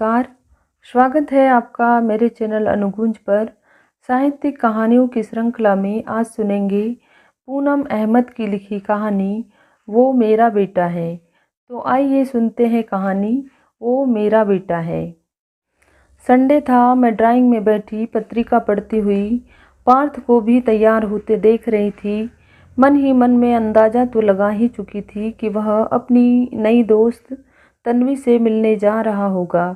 नमस्कार, स्वागत है आपका मेरे चैनल अनुगूंज पर। साहित्यिक कहानियों की श्रृंखला में आज सुनेंगे पूनम अहमद की लिखी कहानी वो मेरा बेटा है। तो आइए सुनते हैं कहानी वो मेरा बेटा है। संडे था, मैं ड्राइंग में बैठी पत्रिका पढ़ती हुई पार्थ को भी तैयार होते देख रही थी। मन ही मन में अंदाज़ा तो लगा ही चुकी थी कि वह अपनी नई दोस्त तन्वी से मिलने जा रहा होगा।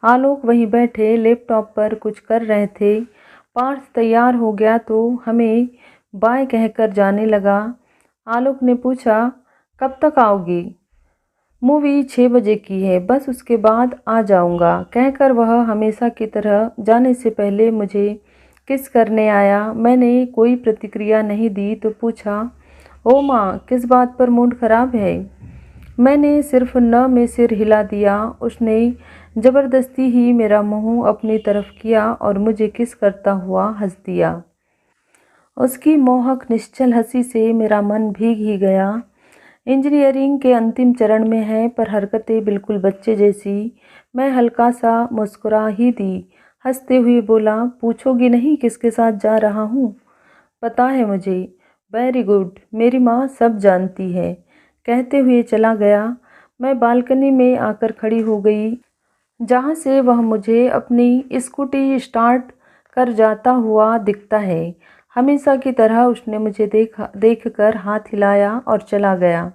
आलोक वहीं बैठे लैपटॉप पर कुछ कर रहे थे। पार्थ तैयार हो गया तो हमें बाय कहकर जाने लगा। आलोक ने पूछा, कब तक आओगी? मूवी 6 बजे की है, बस उसके बाद आ जाऊंगा, कहकर वह हमेशा की तरह जाने से पहले मुझे किस करने आया। मैंने कोई प्रतिक्रिया नहीं दी तो पूछा, ओ माँ, किस बात पर मूड खराब है? मैंने सिर्फ न में सिर हिला दिया। उसने ज़बरदस्ती ही मेरा मुंह अपनी तरफ किया और मुझे किस करता हुआ हंस दिया। उसकी मोहक निश्चल हंसी से मेरा मन भीग ही गया। इंजीनियरिंग के अंतिम चरण में है पर हरकतें बिल्कुल बच्चे जैसी। मैं हल्का सा मुस्कुरा ही दी। हंसते हुए बोला, पूछोगी नहीं किसके साथ जा रहा हूँ? पता है मुझे। वेरी गुड, मेरी माँ सब जानती है, कहते हुए चला गया। मैं बालकनी में आकर खड़ी हो गई, जहाँ से वह मुझे अपनी स्कूटी स्टार्ट कर जाता हुआ दिखता है। हमेशा की तरह उसने मुझे देखकर हाथ हिलाया और चला गया।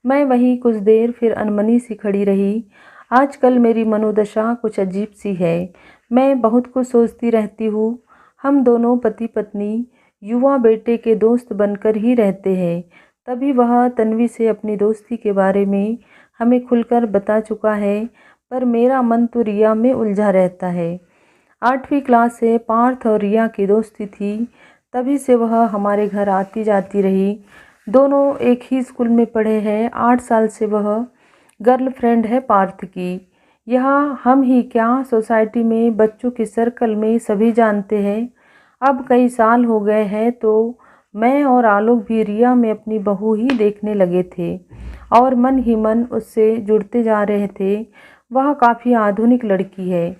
मैं वहीं कुछ देर फिर अनमनी सी खड़ी रही। आजकल मेरी मनोदशा कुछ अजीब सी है। मैं बहुत कुछ सोचती रहती हूँ। हम दोनों पति पत्नी युवा बेटे के दोस्त बनकर ही रहते हैं। तभी वह तन्वी से अपनी दोस्ती के बारे में हमें खुलकर बता चुका है, पर मेरा मन तो रिया में उलझा रहता है। 8वीं क्लास से पार्थ और रिया की दोस्ती थी, तभी से वह हमारे घर आती जाती रही। दोनों एक ही स्कूल में पढ़े हैं। 8 साल से वह गर्लफ्रेंड है पार्थ की। यहाँ हम ही क्या, सोसाइटी में बच्चों के सर्कल में सभी जानते हैं। अब कई साल हो गए हैं तो मैं और आलोक भी रिया में अपनी बहू ही देखने लगे थे और मन ही मन उससे जुड़ते जा रहे थे। वह काफ़ी आधुनिक लड़की है,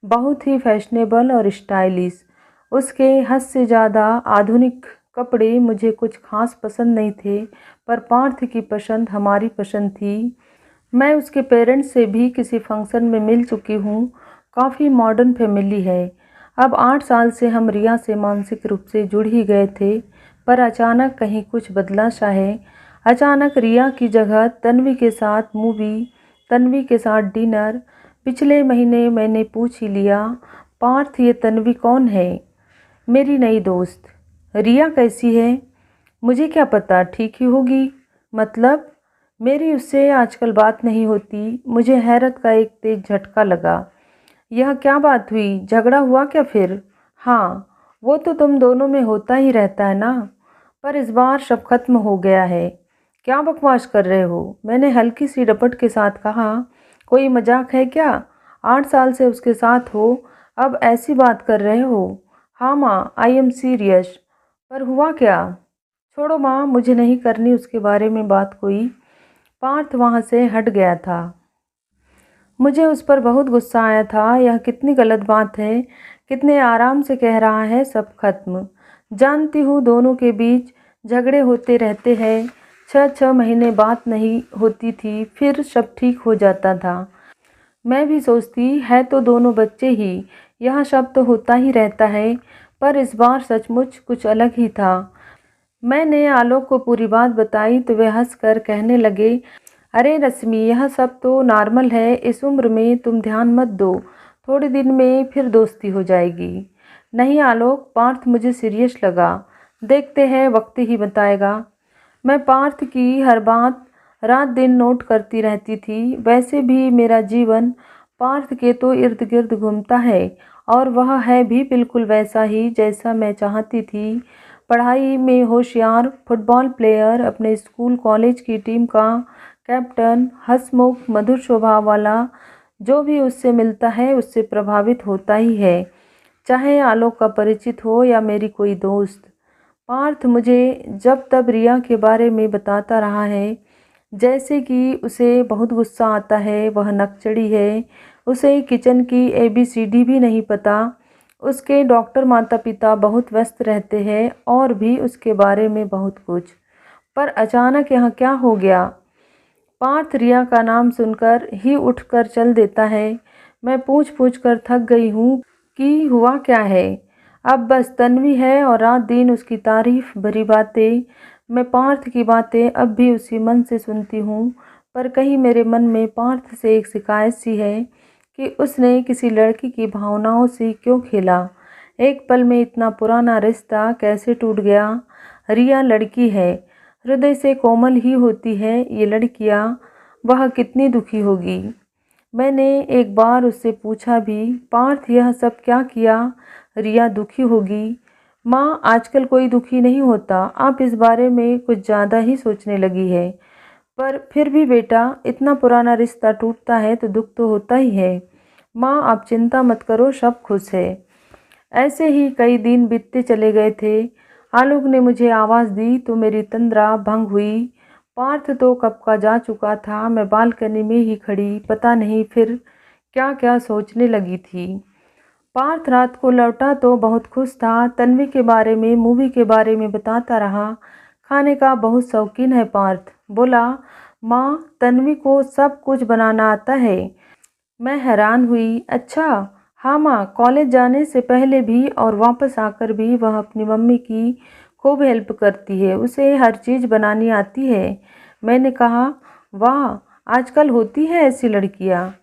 बहुत ही फैशनेबल और स्टाइलिश। उसके हद से ज़्यादा आधुनिक कपड़े मुझे कुछ खास पसंद नहीं थे, पर पार्थ की पसंद हमारी पसंद थी। मैं उसके पेरेंट्स से भी किसी फंक्शन में मिल चुकी हूँ। काफ़ी मॉडर्न फैमिली है। अब 8 साल से हम रिया से मानसिक रूप से जुड़ ही गए थे, पर अचानक कहीं कुछ बदला सा है। अचानक रिया की जगह तन्वी के साथ मूवी, तन्वी के साथ डिनर। पिछले महीने मैंने पूछ ही लिया, पार्थ ये तन्वी कौन है? मेरी नई दोस्त। रिया कैसी है? मुझे क्या पता, ठीक ही होगी। मतलब मेरी उससे आजकल बात नहीं होती। मुझे हैरत का एक तेज झटका लगा। यह क्या बात हुई, झगड़ा हुआ क्या फिर? हाँ, वो तो तुम दोनों में होता ही रहता है ना, पर इस बार सब खत्म हो गया है। क्या बकवास कर रहे हो? मैंने हल्की सी रपट के साथ कहा, कोई मजाक है क्या? 8 साल से उसके साथ हो, अब ऐसी बात कर रहे हो? हाँ माँ, आई एम सीरियस। पर हुआ क्या? छोड़ो माँ, मुझे नहीं करनी उसके बारे में बात कोई। पार्थ वहाँ से हट गया था। मुझे उस पर बहुत गुस्सा आया था। यह कितनी गलत बात है, कितने आराम से कह रहा है सब खत्म। जानती हूँ दोनों के बीच झगड़े होते रहते हैं। 6-6 महीने बात नहीं होती थी, फिर सब ठीक हो जाता था। मैं भी सोचती है तो दोनों बच्चे ही, यह सब तो होता ही रहता है, पर इस बार सचमुच कुछ अलग ही था। मैंने आलोक को पूरी बात बताई तो वे हंसकर कहने लगे, अरे रश्मि, यह सब तो नॉर्मल है, इस उम्र में तुम ध्यान मत दो, थोड़े दिन में फिर दोस्ती हो जाएगी। नहीं आलोक, पार्थ मुझे सीरियस लगा। देखते हैं, वक्त ही बताएगा। मैं पार्थ की हर बात रात दिन नोट करती रहती थी। वैसे भी मेरा जीवन पार्थ के तो इर्द गिर्द घूमता है और वह है भी बिल्कुल वैसा ही जैसा मैं चाहती थी। पढ़ाई में होशियार, फुटबॉल प्लेयर, अपने स्कूल कॉलेज की टीम का कैप्टन, हंसमुख, मधुर स्वभाव वाला। जो भी उससे मिलता है उससे प्रभावित होता ही है, चाहे आलोक का परिचित हो या मेरी कोई दोस्त। पार्थ मुझे जब तब रिया के बारे में बताता रहा है, जैसे कि उसे बहुत गुस्सा आता है, वह नकचड़ी है, उसे किचन की ABCD भी नहीं पता। उसके डॉक्टर माता पिता बहुत व्यस्त रहते हैं और भी उसके बारे में बहुत कुछ। पर अचानक यहाँ क्या हो गया? पार्थ रिया का नाम सुनकर ही उठकर चल देता है। मैं पूछ पूछ कर थक गई हूँ कि हुआ क्या है। अब बस तन्वी है और रात दिन उसकी तारीफ भरी बातें। मैं पार्थ की बातें अब भी उसी मन से सुनती हूँ, पर कहीं मेरे मन में पार्थ से एक शिकायत सी है कि उसने किसी लड़की की भावनाओं से क्यों खेला। एक पल में इतना पुराना रिश्ता कैसे टूट गया। रिया लड़की है, हृदय से कोमल ही होती है ये लड़कियाँ। वह कितनी दुखी होगी। मैंने एक बार उससे पूछा भी, पार्थ यह सब क्या किया? रिया दुखी होगी। माँ, आजकल कोई दुखी नहीं होता, आप इस बारे में कुछ ज़्यादा ही सोचने लगी है। पर फिर भी बेटा, इतना पुराना रिश्ता टूटता है तो दुख तो होता ही है। माँ, आप चिंता मत करो, सब खुश है। ऐसे ही कई दिन बीतते चले गए थे। आलोक ने मुझे आवाज़ दी तो मेरी तंद्रा भंग हुई। पार्थ तो कब का जा चुका था। मैं बालकनी में ही खड़ी पता नहीं फिर क्या क्या सोचने लगी थी। पार्थ रात को लौटा तो बहुत खुश था। तन्वी के बारे में, मूवी के बारे में बताता रहा। खाने का बहुत शौकीन है पार्थ। बोला, माँ, तन्वी को सब कुछ बनाना आता है। मैं हैरान हुई। अच्छा? हाँ माँ, कॉलेज जाने से पहले भी और वापस आकर भी वह अपनी मम्मी की खूब हेल्प करती है। उसे हर चीज़ बनानी आती है। मैंने कहा, वाह, आजकल होती है ऐसी लड़कियाँ।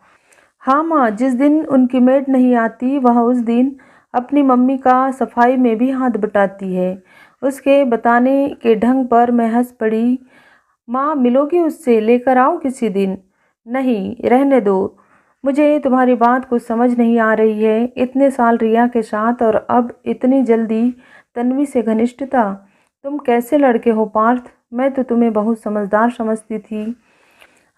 हाँ माँ, जिस दिन उनकी मेड नहीं आती वह उस दिन अपनी मम्मी का सफाई में भी हाथ बटाती है। उसके बताने के ढंग पर मैं हंस पड़ी। माँ, मिलोगी उससे? लेकर आओ किसी दिन? नहीं, रहने दो। मुझे तुम्हारी बात कुछ समझ नहीं आ रही है। इतने साल रिया के साथ और अब इतनी जल्दी तन्वी से घनिष्ठता। तुम कैसे लड़के हो पार्थ? मैं तो तुम्हें बहुत समझदार समझती थी।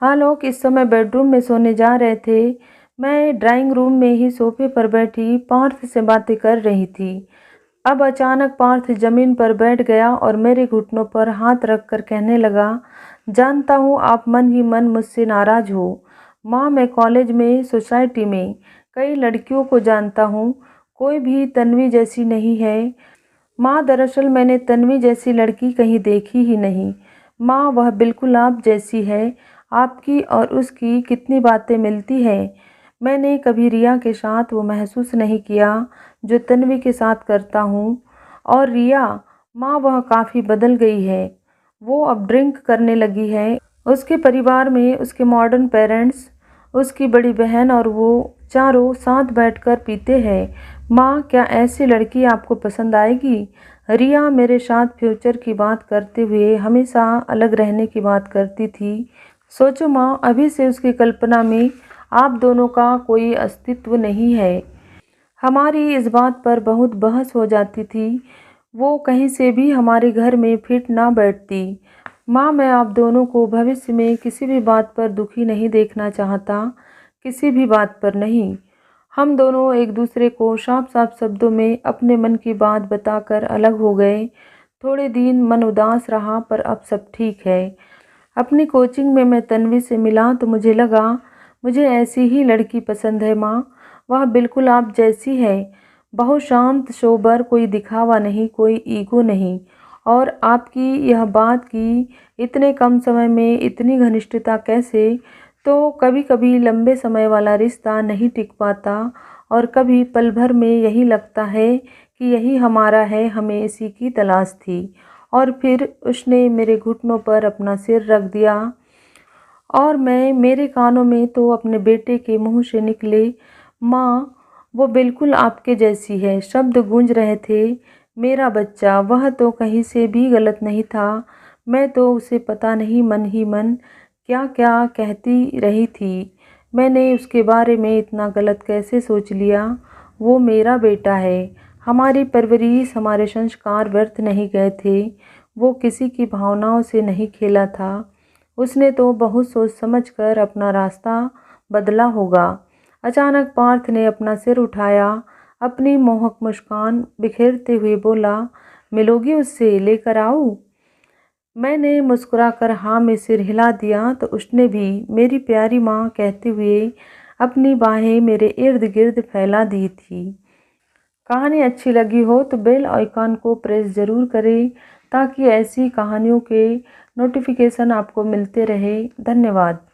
हाँ, लोग इस समय बेडरूम में सोने जा रहे थे। मैं ड्राइंग रूम में ही सोफे पर बैठी पार्थ से बातें कर रही थी। अब अचानक पार्थ जमीन पर बैठ गया और मेरे घुटनों पर हाथ रखकर कहने लगा, जानता हूँ आप मन ही मन मुझसे नाराज़ हो। माँ, मैं कॉलेज में, सोसाइटी में कई लड़कियों को जानता हूँ, कोई भी तन्वी जैसी नहीं है। माँ, दरअसल मैंने तन्वी जैसी लड़की कहीं देखी ही नहीं। माँ, वह बिल्कुल आप जैसी है। आपकी और उसकी कितनी बातें मिलती हैं। मैंने कभी रिया के साथ वो महसूस नहीं किया जो तन्वी के साथ करता हूँ। और रिया, माँ, वह काफ़ी बदल गई है। वो अब ड्रिंक करने लगी है। उसके परिवार में उसके मॉडर्न पेरेंट्स, उसकी बड़ी बहन और वो चारों साथ बैठकर पीते हैं। माँ, क्या ऐसी लड़की आपको पसंद आएगी? रिया मेरे साथ फ्यूचर की बात करते हुए हमेशा अलग रहने की बात करती थी। सोचो माँ, अभी से उसकी कल्पना में आप दोनों का कोई अस्तित्व नहीं है। हमारी इस बात पर बहुत बहस हो जाती थी। वो कहीं से भी हमारे घर में फिट ना बैठती। माँ, मैं आप दोनों को भविष्य में किसी भी बात पर दुखी नहीं देखना चाहता, किसी भी बात पर नहीं। हम दोनों एक दूसरे को साफ साफ शब्दों में अपने मन की बात बताकर अलग हो गए। थोड़े दिन मन उदास रहा पर अब सब ठीक है। अपनी कोचिंग में मैं तन्वी से मिला तो मुझे लगा मुझे ऐसी ही लड़की पसंद है। माँ, वह बिल्कुल आप जैसी है। बहुत शांत सोबर, कोई दिखावा नहीं, कोई ईगो नहीं। और आपकी यह बात कि इतने कम समय में इतनी घनिष्ठता कैसे? तो कभी कभी लंबे समय वाला रिश्ता नहीं टिक पाता और कभी पल भर में यही लगता है कि यही हमारा है, हमें इसी की तलाश थी। और फिर उसने मेरे घुटनों पर अपना सिर रख दिया और मेरे कानों में तो अपने बेटे के मुंह से निकले, माँ, वो बिल्कुल आपके जैसी है, शब्द गूंज रहे थे। मेरा बच्चा, वह तो कहीं से भी गलत नहीं था। मैं तो उसे पता नहीं मन ही मन क्या क्या कहती रही थी। मैंने उसके बारे में इतना गलत कैसे सोच लिया। वो मेरा बेटा है। हमारी परवरिश, हमारे संस्कार व्यर्थ नहीं गए थे। वो किसी की भावनाओं से नहीं खेला था। उसने तो बहुत सोच समझकर अपना रास्ता बदला होगा। अचानक पार्थ ने अपना सिर उठाया, अपनी मोहक मुस्कान बिखेरते हुए बोला, मिलोगी उससे? लेकर आऊं? मैंने मुस्कुराकर हाँ में सिर हिला दिया तो उसने भी, मेरी प्यारी माँ कहते हुए अपनी बाहें मेरे इर्द गिर्द फैला दी थी। कहानी अच्छी लगी हो तो बेल आइकन को प्रेस ज़रूर करें ताकि ऐसी कहानियों के नोटिफिकेशन आपको मिलते रहे। धन्यवाद।